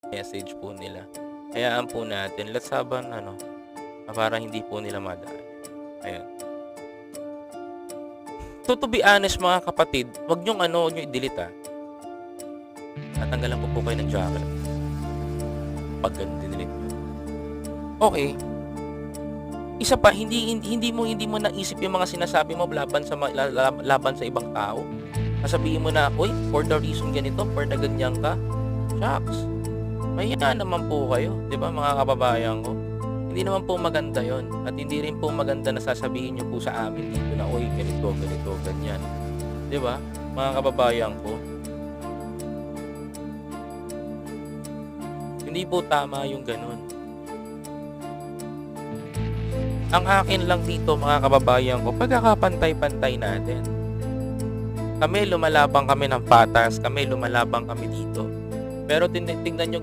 message po nila. Hayaan po natin, let's have an ano, para hindi po nila madaan. Ayan. To be honest mga kapatid, wag niyong ano, wag niyo i-delete, Tatanggalan ko po kayo ng jacket. 'Pag ganun dinelete niyo. Okay. Isa pa, hindi mo naisip yung mga sinasabi mo laban sa laban sa ibang tao. Sasabihin mo na, "Uy, for the reason ganito, for the ganyan ka." Shucks. Mahiya naman po kayo, 'di ba mga kababayan ko? Hindi naman po maganda 'yon at hindi rin po maganda na sasabihin niyo po sa amin dito na, "Uy, ganito, ganito, ganyan." 'Di ba? Mga kababayan ko. Hindi po tama yung gano'n. Ang akin lang dito mga kababayan ko, pagkakapantay-pantay natin. Kami lumalabang kami ng patas, kami lumalabang kami dito. Pero tingnan niyo